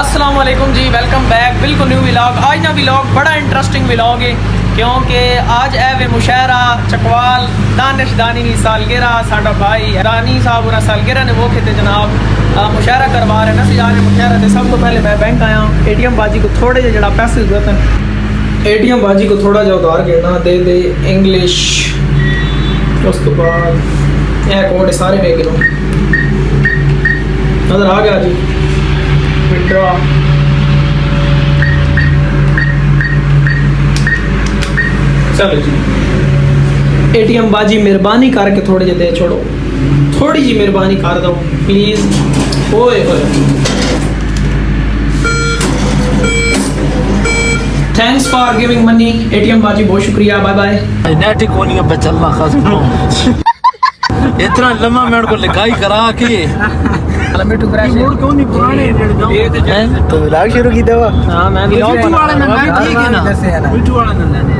अस्सलाम वालेकुम जी, welcome back. बिल्कुल न्यू व्लॉग। आज ना व्लॉग बड़ा इंटरेस्टिंग व्लॉग है क्योंकि आज है मुशायरा चकवाल दानिश दानी नी सालगिरह साडा भाई रानी साहब उरा सालगिरह ने वो थे जनाब मुशायरा करवा रहे ना जा रहे मुशायरा थे। सब तो पहले मैं बैंक आया ATM बाजी को थोड़े जरा पैसे जरूरत है। ATM बाजी को थोड़ा जा उधार गिरना दे दे इंग्लिश। उस तो बाद यह कोड सारे में गिनो नजर आ गया जी। विड्रॉ चलो जी। ATM बाजी मेहरबानी करके थोड़े जे दे छोड़ो, थोड़ी जी मेहरबानी कर दो प्लीज। ओए होए thanks for giving money ATM बाजी, बहुत शुक्रिया। Bye bye. नेट कोनी अब चलना खास इतना लम्बा मेरे को लिखाई करा के मिट्टू फ्रेश मोड़ क्यों नहीं पुराने हैं तो लाग शुरू की दवा। हां मैं भी मिट्टू वाला ना ठीक है ना मिट्टू वाला ना लेने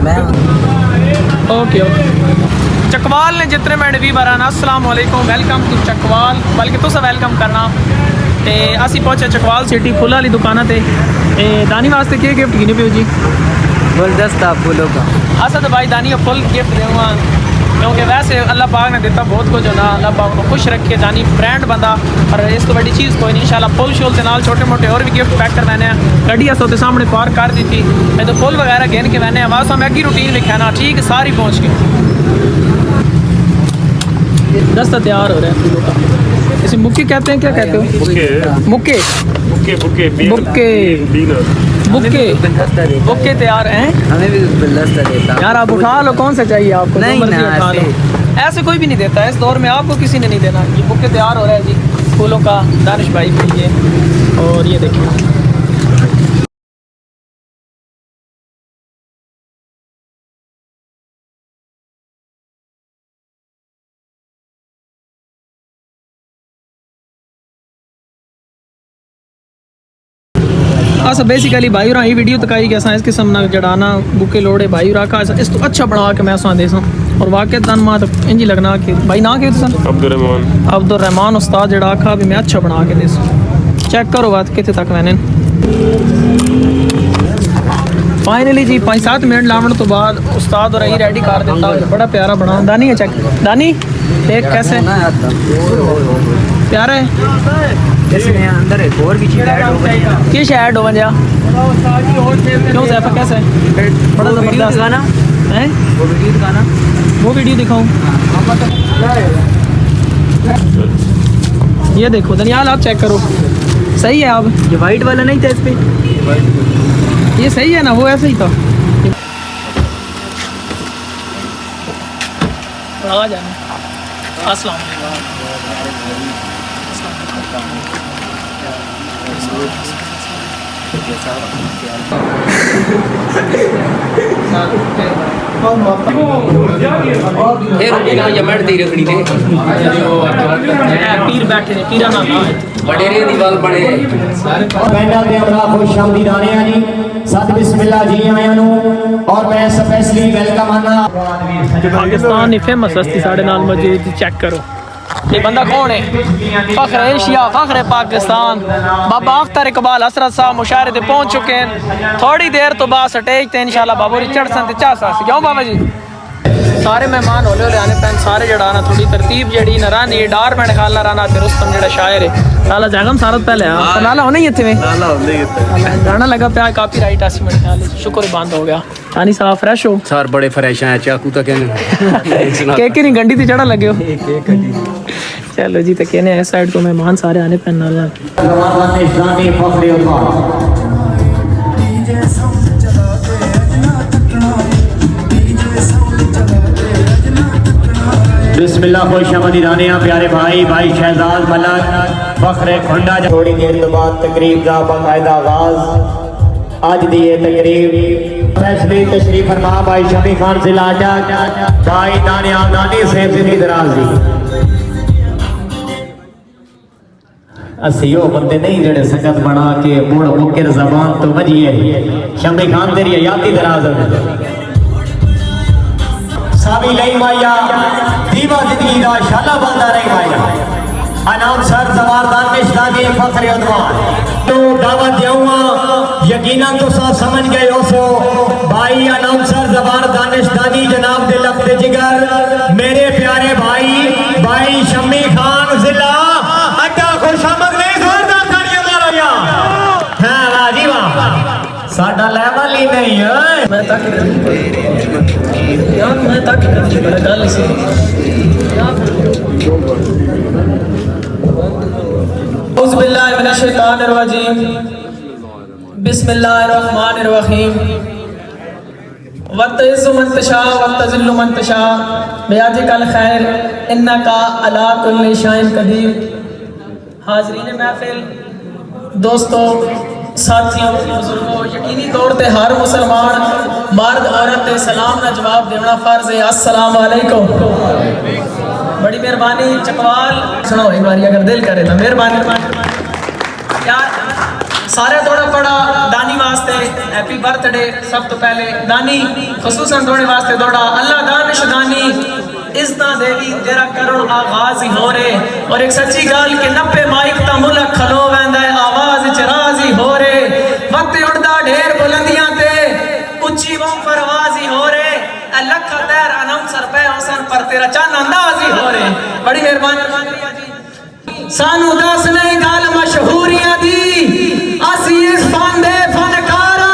मैं ओके चकवाल ने जितने मैंने भी बराना अस्सलाम वालेकुम वेलकम टू चकवाल, बल्कि तुसा वेलकम करना। ते असी पहुंचे चकवाल सिटी फुल वाली दुकाना ते दानी वास्ते के गिफ्ट गिने पे जी गुलदस्ता फूलों का असा तो भाई दानी फुल गिफ्ट देऊँगा क्योंकि वैसे अल्लाह पाक ने देता बहुत कुछ होना। अल्लाह पाक को खुश रखे दानी ब्रांड बंदा और इस तो बड़ी चीज़ कोई नहीं। इंशाल्लाह पुल शोल के नाल छोटे मोटे और भी गिफ्ट पैक करवाने गड्डी अस सामने पार्क कर दी थी। मैं तो पुल वगैरह गिन के मैंने आवाज़ में अगी रूटीन लिखाना ठीक सारी पहुँच के दस्ता तैयार हो रहा है फूलों का। इसे मुक्के कहते हैं, क्या कहते हो? मुक्के बुक्के बुक्के तैयार हैं। हमें भी गुलदस्ता देता यार आप उठा लो, कौन सा चाहिए आपको? नहीं ना उठा लो। ऐसे कोई भी नहीं देता इस दौर में, आपको किसी ने नहीं देना। ये बुक्के तैयार हो रहा है जी फूलों का दानिश भाई के लिए। और ये देखिए अच्छा बेसिकली भाई ये वीडियो तक आई कैसा इस किस्म ना जड़ाना बुके लोड़े भाई का इस तो अच्छा बना के मैं दे और वाकई तन मां तो इंज लगना कि भाई ना के अब्दुल रहमान उस्ताद जड़ा आखा भी मैं अच्छा बना के दे। चेक करो बात कितने तक मैंने फाइनली जी 5-7 मिनट लावण तो बाद उस्ताद और यही रेडी कर देता। बड़ा प्यारा बना दानी है। चेक दानी देख कैसे प्यारा है। इसमें अंदर एक और भी चीज ऐड हो गई है। किस ऐड हो गया क्यों ज़ैफा कैसे बड़ा ज़बरदस्त गाना है। वो वीडियो दिखाऊं? ये देखो दनियाल आप चेक करो सही है। आप ये वाइट वाला नहीं था इस पे? ये सही है ना, वो ऐसे ही था। आ जाना। अस्सलाम वालेकुम। पीर बैठे ने पीरा ना बड़े रे दीवाल बड़े पैनल दे हमरा खुश आमदीद आने आ जी सद बिस्मिल्लाह जी आया नु और मैं स्पेशली वेलकम आना। पाकिस्तान की फेमस हस्ती साढ़े नाल मौजूद। चेक करो ये बंदा कौन है? फख्र एशिया फख्र पाकिस्तान बाबा अख्तर इकबाल हसरत साहब मुशायरे ते पहुंच चुके हैं। थोड़ी देर तो बाद स्टेज ते इंशाल्लाह बाबू री चढ़ सन ते चाह सास क्यों बाबा जी सारे मेहमान होले होले आने पैन सारे जड़ा ना थोड़ी तरतीब जड़ी ना रानी डार में खाला राना ते रुस्तम जड़ा शायर है लाला जागम सारत पहले हां लाला होने ही थे में लाला होने ही थे गाना लगा पे कॉपीराइट आसी मेरे ख्याल शुक्र बंद हो गया। रानी साहब फ्रेश हो सर बड़े फ्रेश हैं चाकू तक केक नहीं गंडी ते चढ़ा लगे हो। चलो जी तो कहने इस साइड को मेहमान सारे आने पैन नाल बिस्मिल्लाह खुश आमदीद आने आ प्यारे भाई भाई शहजाद मलक फख्र खुंडा। थोड़ी देर तो बाद तकरीब का बाकायदा आगाज आज दी ये तकरीब फैसले तशरीफ फरमा भाई शमी खान से लाटा भाई दानिया दानी से जिंदगी दराज दी। असी वो बंदे नहीं जड़े संगत बना के मुड़ मुकर जबान तो वजिए शमी खान तेरी हयाती दराज हो सावी लई माया दीवा जिंदगी दा शाला बंदा रही माया अनाउंसर जमारदान निशादी फखरे उद्वान तो तकरीरां तो सब समझ गए हो सो भाई अनाउंसर जबान दानिशदानी जनाब दे लफ्ते जिगर मेरे प्यारे भाई भाई शम्मी खान जिला अड्डा खुशामद नहीं जोरदार तालियां मारो यार हां वाह जी वाह साडा लेवल ही नहीं है मैं तक यार मैं तक बड़ा गल सी औज़ु बिल्लाहि मिनश शैतानिर रजीम बिस्मिल्लाहिर रहमानिर रहीम वतइज़्ज़ु मन तशा वतज़िल्लु मन तशा बियदिकल खैर इन्नका अला कुल्लि शैइन कदीर। हाज़रीन महफिल, दोस्तों, साथियों, बुजुर्गों, यकीनी तौर पे हर मुसलमान मर्द औरत के सलाम का जवाब देना फर्ज है। अस्सलाम वालेकुम। बड़ी मेहरबानी चकवाल सुनो एक बार अगर दिल करे तो मेहरबानी यार सारे थोड़ा बड़ा दानी वास्ते हैप्पी बर्थडे। सब तो पहले दानी खसूसन थोड़े वास्ते थोड़ा अल्लाह दानिश दानी इज़्ज़त देवी तेरा करुण आगाज ही हो रे और एक सच्ची गाल के 90 माइक ता मुल्क खलो वेंदा है आवाज चराज ही हो रे वक्त उड़दा ढेर बुलंदियां ते उच्ची वो परवाज ही हो रे लख तैर अनाउंसर पे हसन पर तेरा चन अंदाज ही हो रे। बड़ी मेहरबानी जी सानू दस नहीं गाल मशहूरियां दी असी इस फंदे फनकारा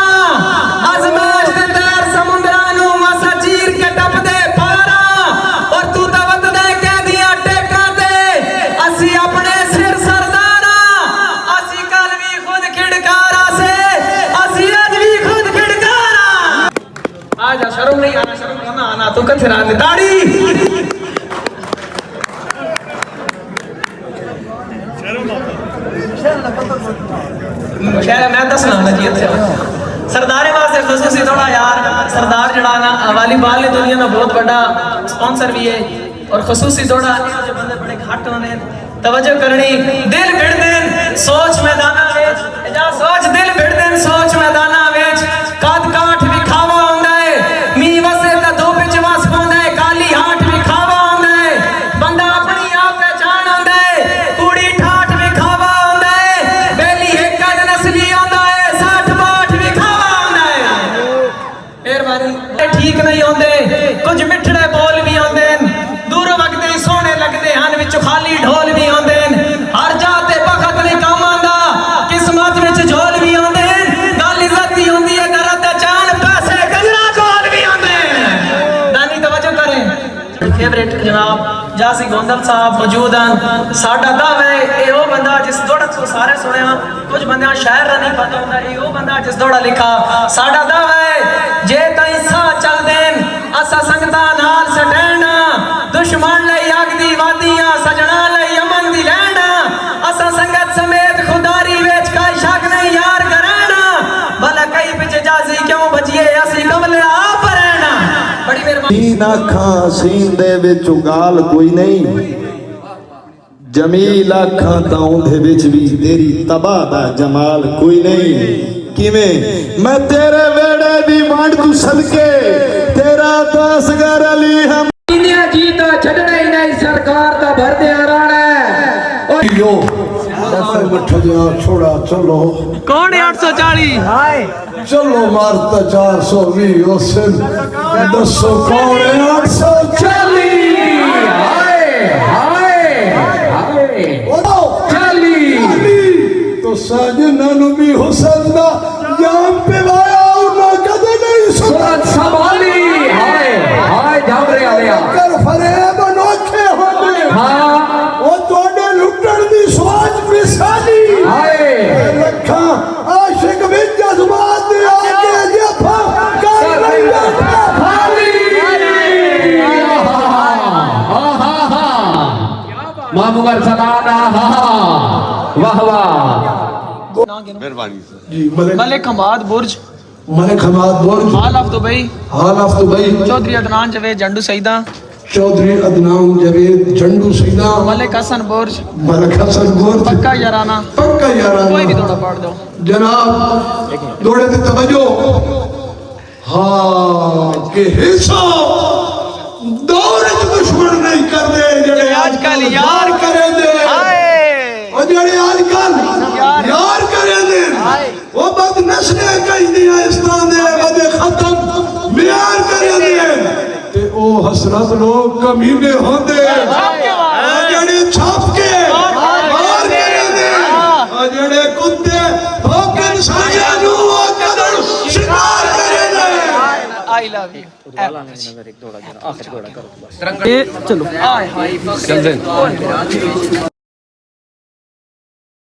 अजमाश दे तैर समुंदरां नु मसा चीर के टप दे पारा और तू तवत दे कह दिया टेकां ते असी अपने सिर सरदारा असी कल भी खुद खिड़कारा से असी आज भी खुद खिड़कारा। आजा शर्म नहीं आना शर्म ना आना तू कथे रात दी ताड़ी शहर मैं दसना ना जी अच्छा सरदारे वास्ते खसूसी थोड़ा यार सरदार जड़ा ना वालीबॉल ने दुनिया में बहुत बड़ा स्पॉन्सर भी है और खसूसी थोड़ा जो बंदे बड़े घाट होने तवज्जो करनी दिल भिड़ देन सोच मैदाना वेच जा सोच दिल भिड़ देन सोच मैदाना वेच कद काठ भी खावा हुंदा है मी वसे ता दो विच वस पांदा है काली हाट भी खावा हुंदा है बंदा अपनी आप पहचान हुंदा है कूड़ी ठाठ भी खावा हुंदा है बेली एक कद नस्ली हुंदा है 60 बाठ भी खावा हुंदा है। मेहरबानी ठीक नहीं होंदे कुछ मिठड़े बोल भी होंदे दूर वगदे सोहने लगदे हन विच खाली ढोल भी होंदे हर जाते बखत नहीं काम आंदा किस्मत विच झोल भी होंदे गल इज्जत दी हुंदी है दरद चान पैसे गजरा कोल भी होंदे। दानी तवज्जो करें फेवरेट जनाब जासी गोंदल साहब मौजूद हैं साडा दावा है ये वो बंदा जिस दौड़ तो सारे सुने कुछ बंदे शायर नहीं पता होंदा ये वो बंदा जिस दौड़ा लिखा साडा दावा है जे ताई सा चल देन असा संगता नाल सटैना दुश्मन लई अग दी वादियां सजना लई अमन दी लैंडा असा संगत समेत खुदारी वेच का शक नहीं यार करना भला कई पिछ जाजी क्यों बजिए असी कमले आप रहना। बड़ी मेहरबानी तीन अखां सीन दे विच गाल कोई नहीं जमील अखां ता उंदे विच भी तेरी तबाह दा जमाल कोई नहीं किवें मैं तेरे वेड़े दी वांड तू सदके तेरा दासगर अली हम इंडिया जीता छड़ना ही नहीं सरकार का भर दे राणा और यो दस उठ जा छोड़ा चलो कौन है 840 चलो मारता 420 ओसन दसो कौन है 840 हाय हाय हाय चली तो साजना नु भी हुसन दा जाम पे वाया ना कदे नहीं सूरत संभाली हाय हाय जाबरे आलिया कर फरेब अनोखे होने हां ओ तोड़े लुटण दी सोच मिसाली हाय लखा आशिक विच जज्बात दे आगे जफा कर रही खाली हा हा हा मामुगर सलाना हा वाह वाह जी Malik Hamad Burj Malik Hamad Burj hall of Dubai hall of Dubai Chaudhary Adnan Javed Jhandu Saeeda Chaudhary Adnan Javed Jhandu सीधा मलिक हसन बुर्ज मलिक हसन बुर्ज पक्का याराना पक्का याराना कोई भी थोड़ा पढ़ दो जनाब दौड़े ते तवज्जो हाँ के हिस्सा दौड़ च दुश्मन नहीं कर दे जड़े आजकल यार करे दे हाय ओ जड़े आजकल यार करे दे वो बद नस्ले कई ਉਹ ਹਸਰਤ ਲੋਕ ਕਮੀਨੇ ਹੁੰਦੇ ਆ ਜਿਹੜੇ ਛਾਪ ਕੇ ਮਾਰ ਕੇ ਰਹਿੰਦੇ ਆ ਜਿਹੜੇ ਕੁੱਤੇ ਭੌਂਕਣ ਸਾਰਿਆਂ ਨੂੰ ਉਹ ਕਦਰ ਸ਼ਿਕਾਰ ਕਰਦੇ आई लव यू चलो